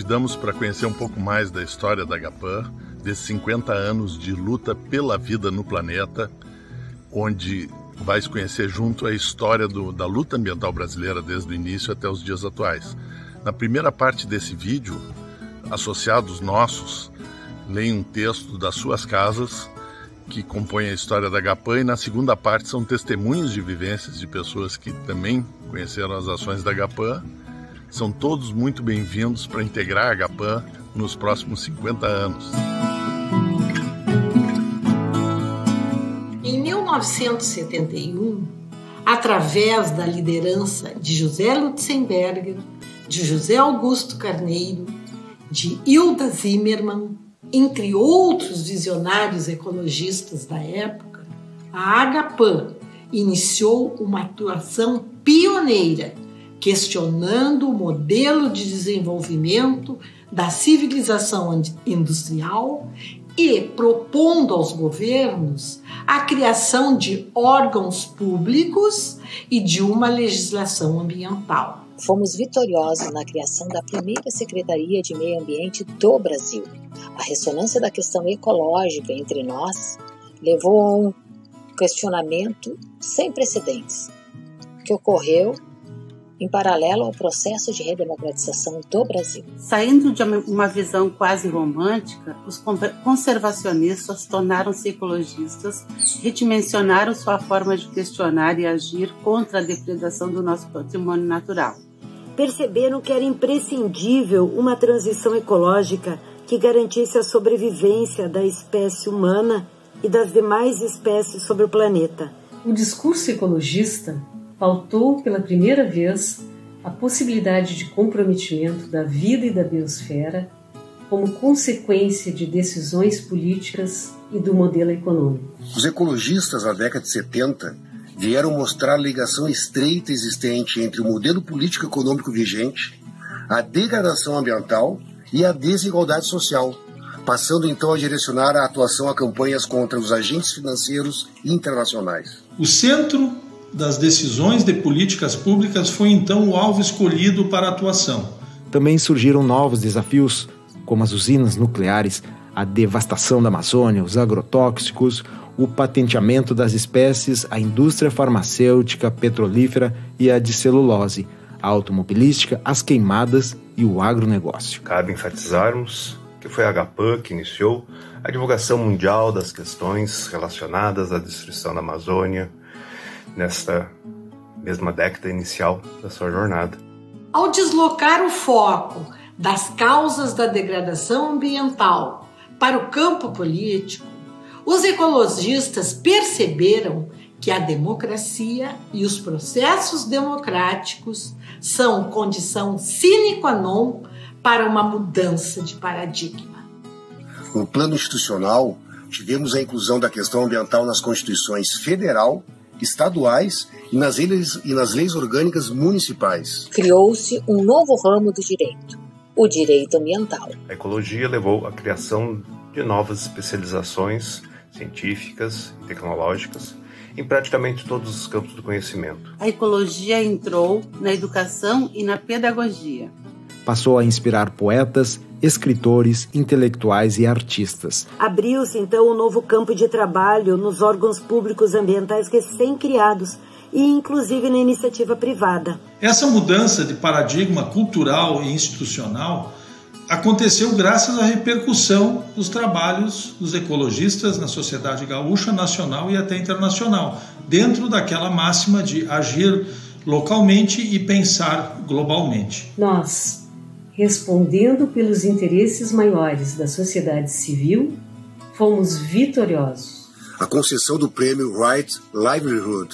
convidamos para conhecer um pouco mais da história da Agapan, desses 50 anos de luta pela vida no planeta, onde vai se conhecer junto a história da luta ambiental brasileira desde o início até os dias atuais. Na primeira parte desse vídeo, associados nossos leem um texto das suas casas que compõe a história da Agapan, e na segunda parte são testemunhos de vivências de pessoas que também conheceram as ações da Agapan. São todos muito bem-vindos para integrar a Agapan nos próximos 50 anos. Em 1971, através da liderança de José Lutzenberger, de José Augusto Carneiro, de Hilda Zimmermann, entre outros visionários ecologistas da época, a Agapan iniciou uma atuação pioneira, questionando o modelo de desenvolvimento da civilização industrial e propondo aos governos a criação de órgãos públicos e de uma legislação ambiental. Fomos vitoriosos na criação da primeira Secretaria de Meio Ambiente do Brasil. A ressonância da questão ecológica entre nós levou a um questionamento sem precedentes, que ocorreu em paralelo ao processo de redemocratização do Brasil. Saindo de uma visão quase romântica, os conservacionistas tornaram-se ecologistas, redimensionaram sua forma de questionar e agir contra a depredação do nosso patrimônio natural. Perceberam que era imprescindível uma transição ecológica que garantisse a sobrevivência da espécie humana e das demais espécies sobre o planeta. O discurso ecologista pautou pela primeira vez a possibilidade de comprometimento da vida e da biosfera como consequência de decisões políticas e do modelo econômico. Os ecologistas, na década de 70, vieram mostrar a ligação estreita existente entre o modelo político-econômico vigente, a degradação ambiental e a desigualdade social, passando então a direcionar a atuação a campanhas contra os agentes financeiros internacionais. O centro das decisões de políticas públicas foi então o alvo escolhido para a atuação. Também surgiram novos desafios, como as usinas nucleares, a devastação da Amazônia, os agrotóxicos, o patenteamento das espécies, a indústria farmacêutica, petrolífera e a de celulose, a automobilística, as queimadas e o agronegócio. Cabe enfatizarmos que foi a Agapan que iniciou a divulgação mundial das questões relacionadas à destruição da Amazônia, nesta mesma década inicial da sua jornada. Ao deslocar o foco das causas da degradação ambiental para o campo político, os ecologistas perceberam que a democracia e os processos democráticos são condição sine qua non para uma mudança de paradigma. No plano institucional, tivemos a inclusão da questão ambiental nas constituições federal, estaduais e nas leis orgânicas municipais. Criou-se um novo ramo do direito, o direito ambiental. A ecologia levou à criação de novas especializações científicas e tecnológicas em praticamente todos os campos do conhecimento. A ecologia entrou na educação e na pedagogia. Passou a inspirar poetas, escritores, intelectuais e artistas. Abriu-se então um novo campo de trabalho nos órgãos públicos ambientais recém-criados e inclusive na iniciativa privada. Essa mudança de paradigma cultural e institucional aconteceu graças à repercussão dos trabalhos dos ecologistas na sociedade gaúcha, nacional e até internacional, dentro daquela máxima de agir localmente e pensar globalmente. Nós, respondendo pelos interesses maiores da sociedade civil, fomos vitoriosos. A concessão do prêmio Right Livelihood,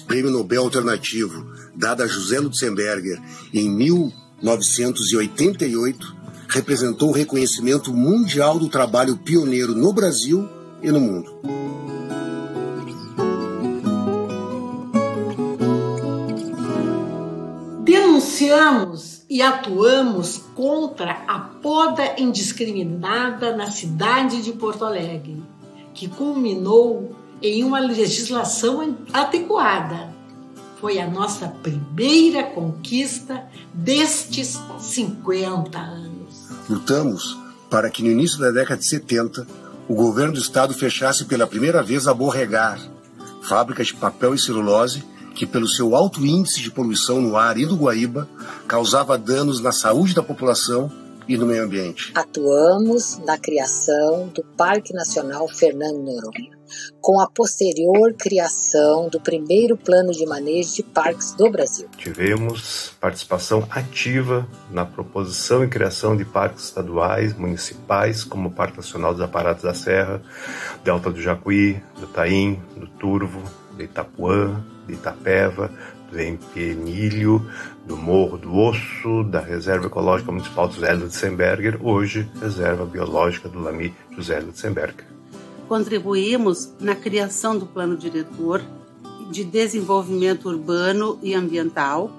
prêmio Nobel alternativo, dado a José Lutzenberger em 1988, representou o reconhecimento mundial do trabalho pioneiro no Brasil e no mundo. Denunciamos e atuamos contra a poda indiscriminada na cidade de Porto Alegre, que culminou em uma legislação adequada. Foi a nossa primeira conquista destes 50 anos. Lutamos para que no início da década de 70 o governo do estado fechasse pela primeira vez a Borregar, fábrica de papel e celulose que, pelo seu alto índice de poluição no ar e do Guaíba, causava danos na saúde da população e no meio ambiente. Atuamos na criação do Parque Nacional Fernando Noronha, com a posterior criação do primeiro plano de manejo de parques do Brasil. Tivemos participação ativa na proposição e criação de parques estaduais, municipais, como o Parque Nacional dos Aparados da Serra, Delta do Jacuí, do Taim, do Turvo, de Itapuã, de Itapeva, do Empenilho, do Morro do Osso, da Reserva Ecológica Municipal do José Lutzenberger, hoje Reserva Biológica do Lami José Lutzenberger. Contribuímos na criação do Plano Diretor de Desenvolvimento Urbano e Ambiental,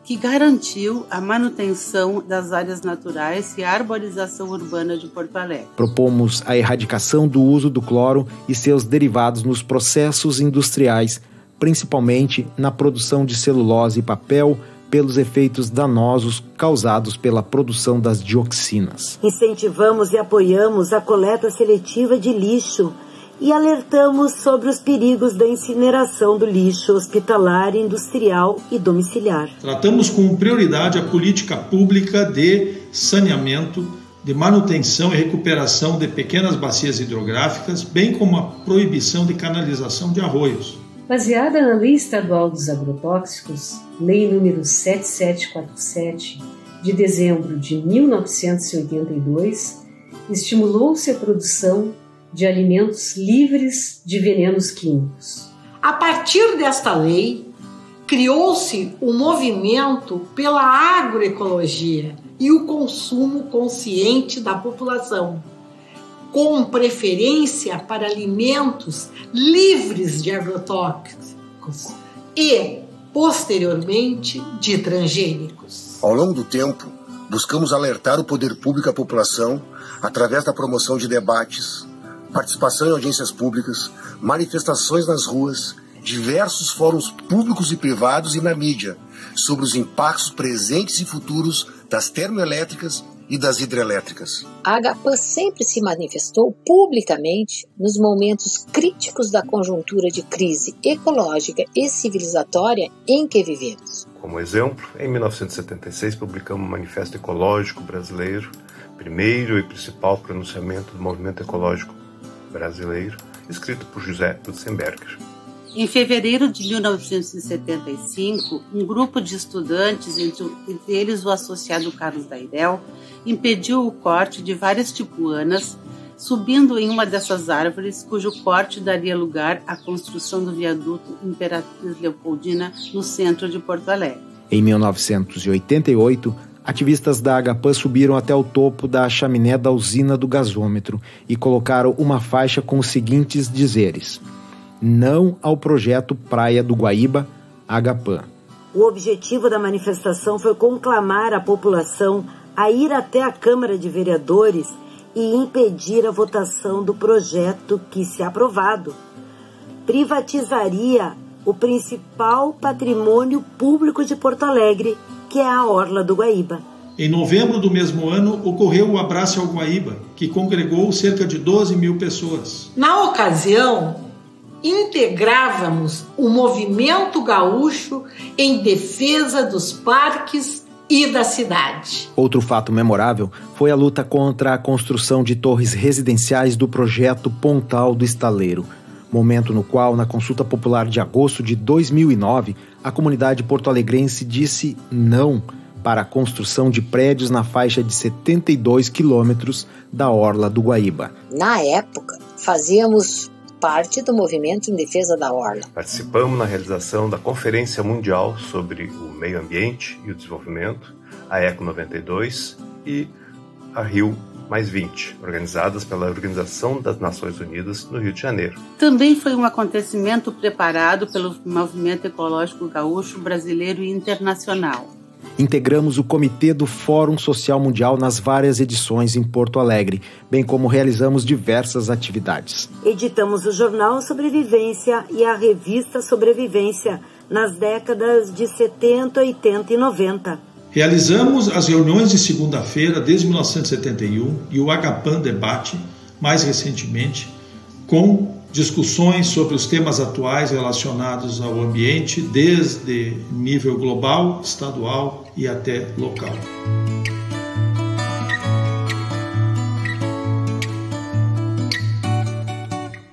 que garantiu a manutenção das áreas naturais e a arborização urbana de Porto Alegre. Propomos a erradicação do uso do cloro e seus derivados nos processos industriais, principalmente na produção de celulose e papel, pelos efeitos danosos causados pela produção das dioxinas. Incentivamos e apoiamos a coleta seletiva de lixo e alertamos sobre os perigos da incineração do lixo hospitalar, industrial e domiciliar. Tratamos com prioridade a política pública de saneamento, de manutenção e recuperação de pequenas bacias hidrográficas, bem como a proibição de canalização de arroios. Baseada na Lei Estadual dos Agrotóxicos, Lei número 7747, de dezembro de 1982, estimulou-se a produção de alimentos livres de venenos químicos. A partir desta lei, criou-se o movimento pela agroecologia e o consumo consciente da população, com preferência para alimentos livres de agrotóxicos e, posteriormente, de transgênicos. Ao longo do tempo, buscamos alertar o poder público à população através da promoção de debates, participação em audiências públicas, manifestações nas ruas, diversos fóruns públicos e privados e na mídia sobre os impactos presentes e futuros das termoelétricas e das hidrelétricas. A AGAPAN sempre se manifestou publicamente nos momentos críticos da conjuntura de crise ecológica e civilizatória em que vivemos. Como exemplo, em 1976 publicamos o Manifesto Ecológico Brasileiro, primeiro e principal pronunciamento do movimento ecológico brasileiro, escrito por José Lutzenberger. Em fevereiro de 1975, um grupo de estudantes, entre eles o associado Carlos Dairel, impediu o corte de várias tipuanas, subindo em uma dessas árvores, cujo corte daria lugar à construção do viaduto Imperatriz Leopoldina no centro de Porto Alegre. Em 1988, ativistas da AGAPAN subiram até o topo da chaminé da usina do gasômetro e colocaram uma faixa com os seguintes dizeres: não ao projeto Praia do Guaíba, AGAPAN. O objetivo da manifestação foi conclamar a população a ir até a Câmara de Vereadores e impedir a votação do projeto que, se aprovado, privatizaria o principal patrimônio público de Porto Alegre, que é a Orla do Guaíba. Em novembro do mesmo ano, ocorreu o Abraço ao Guaíba, que congregou cerca de 12 mil pessoas. Na ocasião, integrávamos o movimento gaúcho em defesa dos parques e da cidade. Outro fato memorável foi a luta contra a construção de torres residenciais do projeto Pontal do Estaleiro, momento no qual, na consulta popular de agosto de 2009, a comunidade porto-alegrense disse não para a construção de prédios na faixa de 72 quilômetros da Orla do Guaíba. Na época, fazíamos parte do movimento em defesa da Orla. Participamos na realização da Conferência Mundial sobre o Meio Ambiente e o Desenvolvimento, a ECO 92 e a Rio +20, organizadas pela Organização das Nações Unidas no Rio de Janeiro. Também foi um acontecimento preparado pelo Movimento Ecológico Gaúcho Brasileiro e Internacional. Integramos o Comitê do Fórum Social Mundial nas várias edições em Porto Alegre, bem como realizamos diversas atividades. Editamos o jornal Sobrevivência e a revista Sobrevivência nas décadas de 70, 80 e 90. Realizamos as reuniões de segunda-feira desde 1971 e o Agapan Debate, mais recentemente, com discussões sobre os temas atuais relacionados ao ambiente, desde nível global, estadual e até local.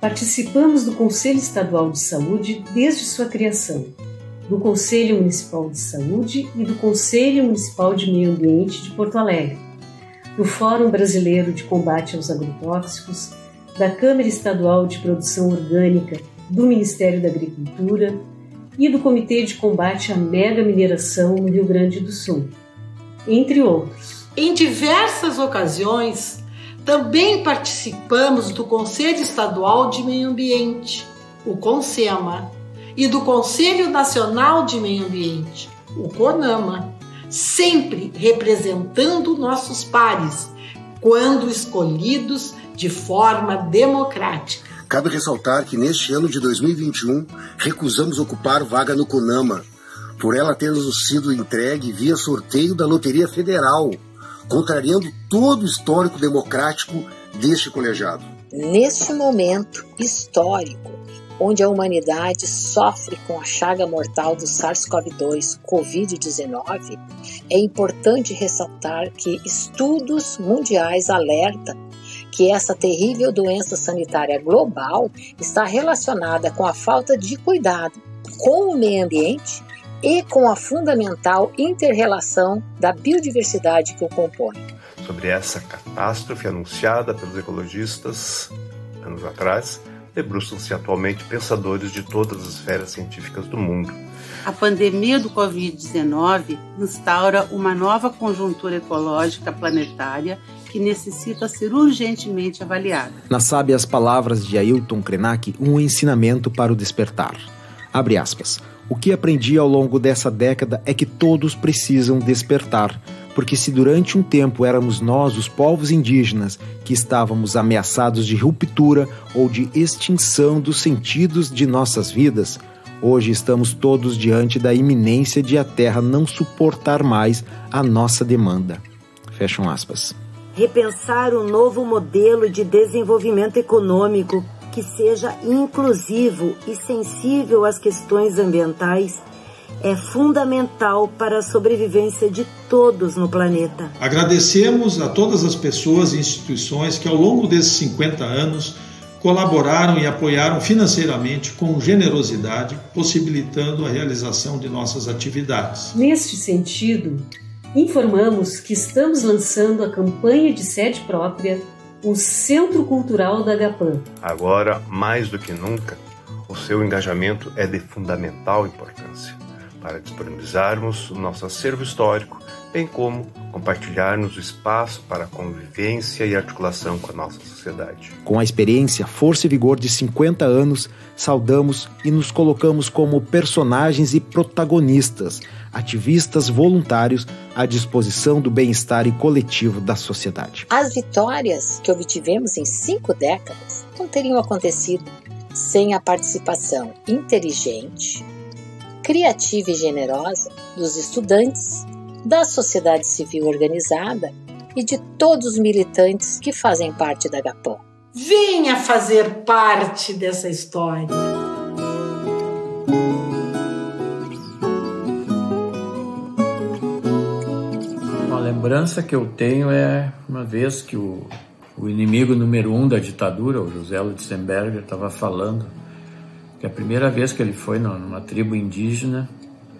Participamos do Conselho Estadual de Saúde desde sua criação, do Conselho Municipal de Saúde e do Conselho Municipal de Meio Ambiente de Porto Alegre, do Fórum Brasileiro de Combate aos Agrotóxicos, da Câmara Estadual de Produção Orgânica do Ministério da Agricultura e do Comitê de Combate à Mega-Mineração no Rio Grande do Sul, entre outros. Em diversas ocasiões, também participamos do Conselho Estadual de Meio Ambiente, o CONSEMA, e do Conselho Nacional de Meio Ambiente, o CONAMA, sempre representando nossos pares, quando escolhidos de forma democrática. Cabe ressaltar que neste ano de 2021 recusamos ocupar vaga no CONAMA, por ela ter nos sido entregue via sorteio da Loteria Federal, contrariando todo o histórico democrático deste colegiado. Neste momento histórico, onde a humanidade sofre com a chaga mortal do SARS-CoV-2, Covid-19, é importante ressaltar que estudos mundiais alertam que essa terrível doença sanitária global está relacionada com a falta de cuidado com o meio ambiente e com a fundamental inter-relação da biodiversidade que o compõe. Sobre essa catástrofe anunciada pelos ecologistas anos atrás, debruçam-se atualmente pensadores de todas as esferas científicas do mundo. A pandemia do Covid-19 instaura uma nova conjuntura ecológica planetária que necessita ser urgentemente avaliada. Nas sábias palavras de Ailton Krenak, um ensinamento para o despertar. Abre aspas. O que aprendi ao longo dessa década é que todos precisam despertar, porque se durante um tempo éramos nós, os povos indígenas, que estávamos ameaçados de ruptura ou de extinção dos sentidos de nossas vidas, hoje estamos todos diante da iminência de a Terra não suportar mais a nossa demanda. Fecham aspas. Repensar um novo modelo de desenvolvimento econômico que seja inclusivo e sensível às questões ambientais é fundamental para a sobrevivência de todos no planeta. Agradecemos a todas as pessoas e instituições que ao longo desses 50 anos colaboraram e apoiaram financeiramente com generosidade, possibilitando a realização de nossas atividades. Neste sentido, informamos que estamos lançando a campanha de sede própria, o Centro Cultural da Agapan. Agora, mais do que nunca, o seu engajamento é de fundamental importância para disponibilizarmos o nosso acervo histórico, bem como compartilharmos o espaço para a convivência e articulação com a nossa sociedade. Com a experiência, força e vigor de 50 anos, saudamos e nos colocamos como personagens e protagonistas, ativistas voluntários à disposição do bem-estar e coletivo da sociedade. As vitórias que obtivemos em 5 décadas não teriam acontecido sem a participação inteligente, criativa e generosa dos estudantes, da sociedade civil organizada e de todos os militantes que fazem parte da Agapan. Venha fazer parte dessa história. Uma lembrança que eu tenho é uma vez que o inimigo número 1 da ditadura, o José Lutzenberger, estava falando que a primeira vez que ele foi numa tribo indígena,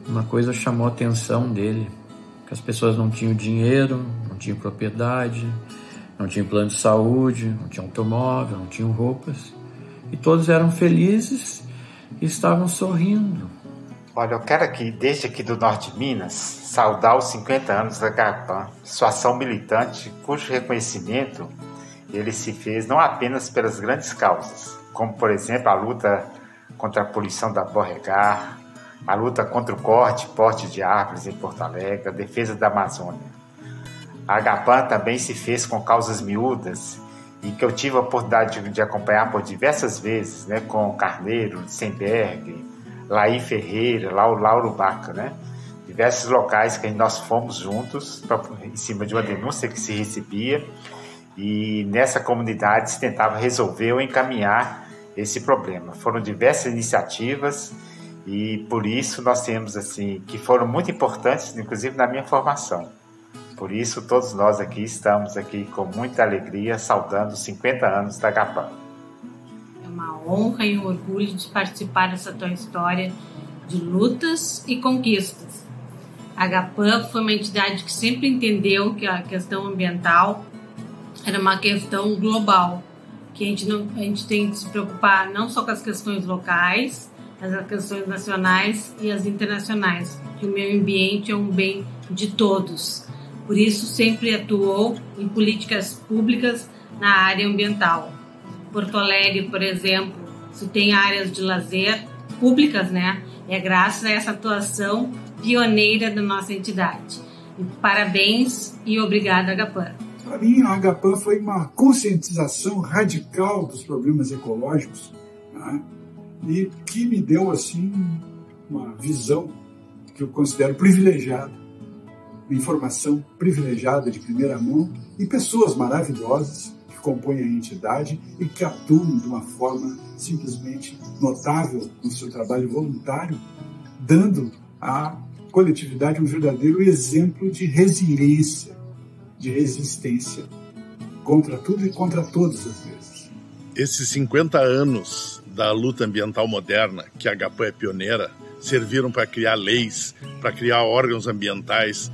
uma coisa chamou a atenção dele, que as pessoas não tinham dinheiro, não tinham propriedade, não tinham plano de saúde, não tinham automóvel, não tinham roupas, e todos eram felizes e estavam sorrindo. Olha, eu quero aqui, desde aqui do norte de Minas, saudar os 50 anos da Agapan, sua ação militante, cujo reconhecimento ele se fez não apenas pelas grandes causas, como, por exemplo, a luta contra a poluição da Beauregard, a luta contra o corte e porte de árvores em Porto Alegre, a defesa da Amazônia. A Agapan também se fez com causas miúdas e que eu tive a oportunidade de acompanhar por diversas vezes, né, com Carneiro, Senberg, Laí Ferreira, Lauro Baca, né, diversos locais que nós fomos juntos em cima de uma denúncia que se recebia, e nessa comunidade se tentava resolver ou encaminhar esse problema. Foram diversas iniciativas e por isso nós temos assim que foram muito importantes, inclusive na minha formação. Por isso todos nós aqui estamos aqui com muita alegria saudando os 50 anos da Agapan. É uma honra e um orgulho de participar dessa tua história de lutas e conquistas. A Agapan foi uma entidade que sempre entendeu que a questão ambiental era uma questão global, que a gente tem que se preocupar não só com as questões locais, mas as questões nacionais e as internacionais, que o meio ambiente é um bem de todos. Por isso, sempre atuou em políticas públicas na área ambiental. Porto Alegre, por exemplo, se tem áreas de lazer públicas, né? É graças a essa atuação pioneira da nossa entidade. E parabéns e obrigada, Agapan. Para mim, a Agapan foi uma conscientização radical dos problemas ecológicos, né? E que me deu assim uma visão que eu considero privilegiada, uma informação privilegiada de primeira mão e pessoas maravilhosas que compõem a entidade e que atuam de uma forma simplesmente notável no seu trabalho voluntário, dando à coletividade um verdadeiro exemplo de resiliência, de resistência contra tudo e contra todos às vezes. Esses 50 anos da luta ambiental moderna, que a Agapan é pioneira, serviram para criar leis, para criar órgãos ambientais,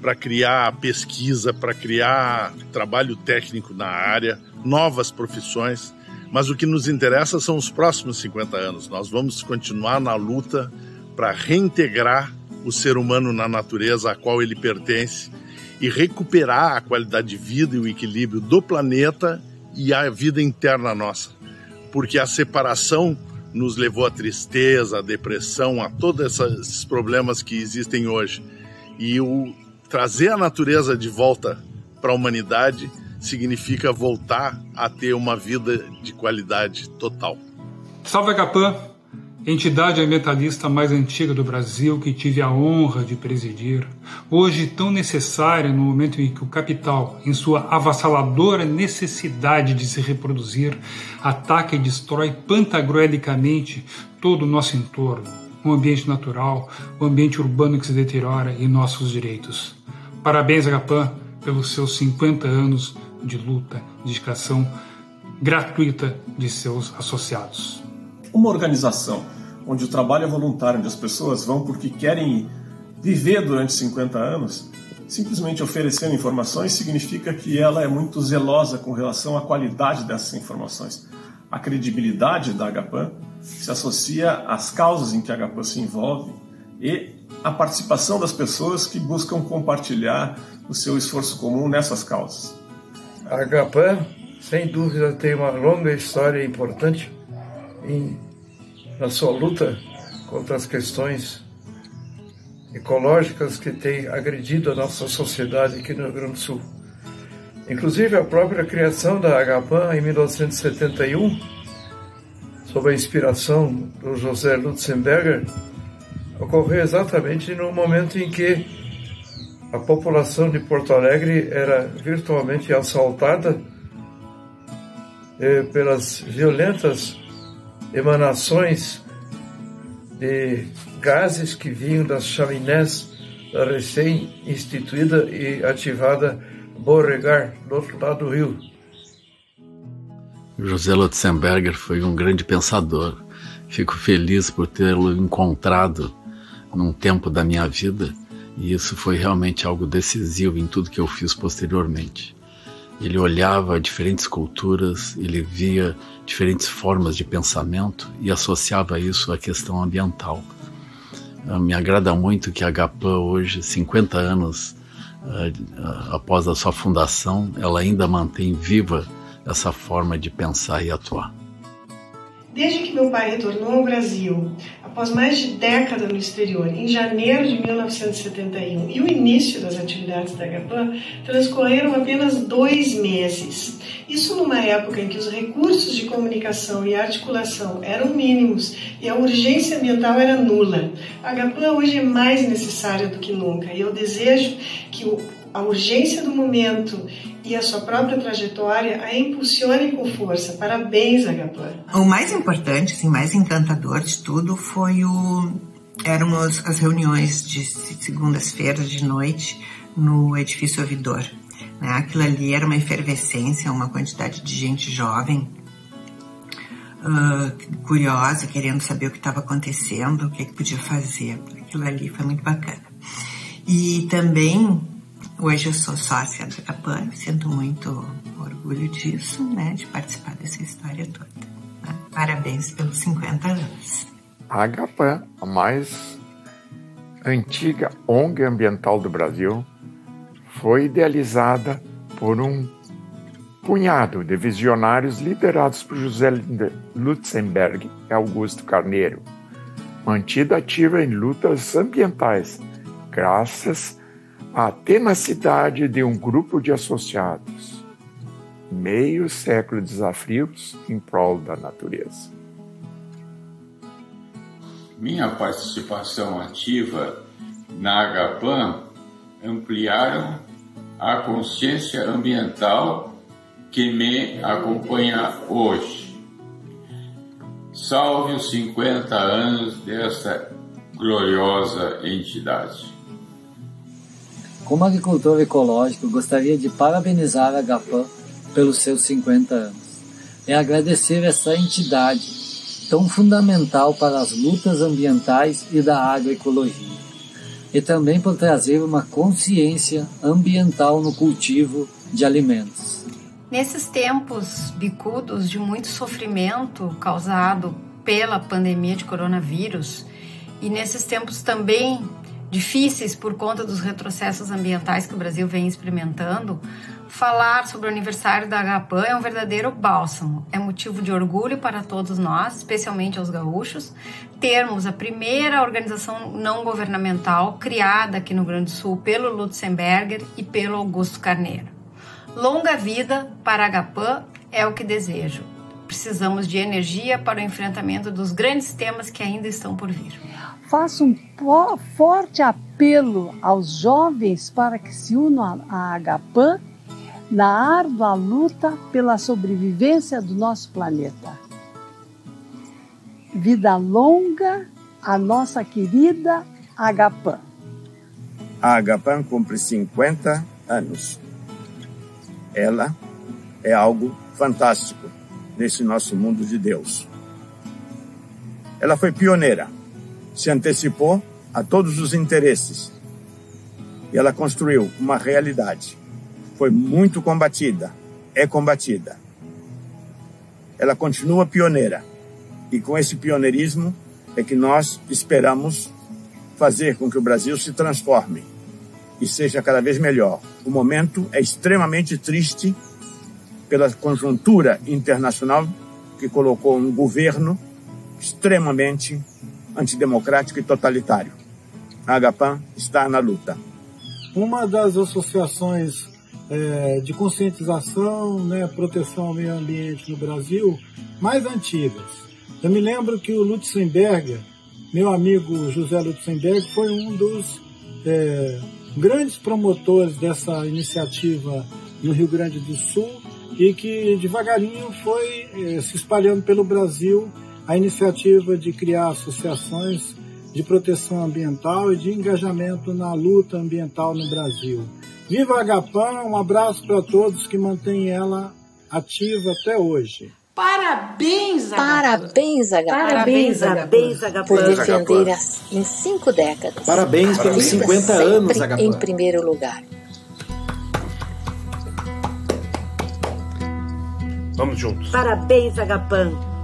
para criar pesquisa, para criar trabalho técnico na área, novas profissões. Mas o que nos interessa são os próximos 50 anos. Nós vamos continuar na luta para reintegrar o ser humano na natureza a qual ele pertence e recuperar a qualidade de vida e o equilíbrio do planeta e a vida interna nossa. Porque a separação nos levou à tristeza, à depressão, a todos esses problemas que existem hoje. E trazer a natureza de volta para a humanidade significa voltar a ter uma vida de qualidade total. Salve Agapan, entidade ambientalista mais antiga do Brasil que tive a honra de presidir, hoje tão necessária no momento em que o capital, em sua avassaladora necessidade de se reproduzir, ataca e destrói pantagruelicamente todo o nosso entorno, o ambiente natural, o ambiente urbano que se deteriora e nossos direitos. Parabéns, Agapan, pelos seus 50 anos de luta, dedicação gratuita de seus associados. Uma organização onde o trabalho é voluntário, onde as pessoas vão porque querem viver durante 50 anos, simplesmente oferecendo informações significa que ela é muito zelosa com relação à qualidade dessas informações. A credibilidade da Agapan se associa às causas em que a Agapan se envolve e à participação das pessoas que buscam compartilhar o seu esforço comum nessas causas. A Agapan, sem dúvida, tem uma longa história importante na sua luta contra as questões ecológicas que têm agredido a nossa sociedade aqui no Rio Grande do Sul. Inclusive, a própria criação da Agapan em 1971, sob a inspiração do José Lutzenberger, ocorreu exatamente no momento em que a população de Porto Alegre era virtualmente assaltada pelas violentas emanações de gases que vinham das chaminés da recém-instituída e ativada Beauregard, do outro lado do rio. José Lutzenberger foi um grande pensador. Fico feliz por tê-lo encontrado num tempo da minha vida, e isso foi realmente algo decisivo em tudo que eu fiz posteriormente. Ele olhava diferentes culturas, ele via diferentes formas de pensamento e associava isso à questão ambiental. Me agrada muito que a Agapan hoje, 50 anos após a sua fundação, ela ainda mantém viva essa forma de pensar e atuar. Desde que meu pai retornou ao Brasil, após mais de década no exterior, em janeiro de 1971, e o início das atividades da Agapan, transcorreram apenas 2 meses. Isso numa época em que os recursos de comunicação e articulação eram mínimos e a urgência ambiental era nula. A Agapan hoje é mais necessária do que nunca, e eu desejo que a urgência do momento e a sua própria trajetória a impulsione com força. Parabéns, Agapan. O mais importante, assim, mais encantador de tudo eram as reuniões de segundas-feiras de noite no edifício ouvidor. Né? Aquilo ali era uma efervescência, uma quantidade de gente jovem, curiosa, querendo saber o que estava acontecendo, o que podia fazer. Aquilo ali foi muito bacana. E também, hoje eu sou sócia da Agapan, sinto muito orgulho disso, né, de participar dessa história toda. Né? Parabéns pelos 50 anos. A Agapan, a mais antiga ONG ambiental do Brasil, foi idealizada por um punhado de visionários liderados por José Lutzenberg e Augusto Carneiro, mantida ativa em lutas ambientais, graças à tenacidade de um grupo de associados. Meio século de desafios em prol da natureza. Minha participação ativa na Agapan ampliaram a consciência ambiental que me acompanha hoje. Salve os 50 anos desta gloriosa entidade. Como agricultor ecológico, gostaria de parabenizar a Agapan pelos seus 50 anos e agradecer essa entidade tão fundamental para as lutas ambientais e da agroecologia, e também por trazer uma consciência ambiental no cultivo de alimentos. Nesses tempos bicudos de muito sofrimento causado pela pandemia de coronavírus, e nesses tempos também difíceis por conta dos retrocessos ambientais que o Brasil vem experimentando, falar sobre o aniversário da Agapan é um verdadeiro bálsamo. É motivo de orgulho para todos nós, especialmente aos gaúchos, termos a primeira organização não governamental criada aqui no Rio Grande do Sul pelo Lutzenberger e pelo Augusto Carneiro. Longa vida para a Agapan é o que desejo. Precisamos de energia para o enfrentamento dos grandes temas que ainda estão por vir. Faço um forte apelo aos jovens para que se unam à Agapan na árdua luta pela sobrevivência do nosso planeta. Vida longa à nossa querida Agapan. A Agapan cumpre 50 anos. Ela é algo fantástico nesse nosso mundo de Deus. Ela foi pioneira, se antecipou a todos os interesses e ela construiu uma realidade. Foi muito combatida, é combatida. Ela continua pioneira e com esse pioneirismo é que nós esperamos fazer com que o Brasil se transforme e seja cada vez melhor. O momento é extremamente triste pela conjuntura internacional que colocou um governo extremamente antidemocrático e totalitário. A Agapan está na luta. Uma das associações de conscientização, né, proteção ao meio ambiente no Brasil mais antigas. Eu me lembro que o Lutzenberger, meu amigo José Lutzenberger, foi um dos grandes promotores dessa iniciativa no Rio Grande do Sul e que devagarinho foi se espalhando pelo Brasil a iniciativa de criar associações de proteção ambiental e de engajamento na luta ambiental no Brasil. Viva a Agapan, um abraço para todos que mantêm ela ativa até hoje. Parabéns, Agapan! Parabéns, Agapan! Parabéns, Agapan! Por defender em 5 décadas. Parabéns pelos 50 anos, Agapan! Em primeiro lugar. Vamos juntos. Parabéns, Agapan!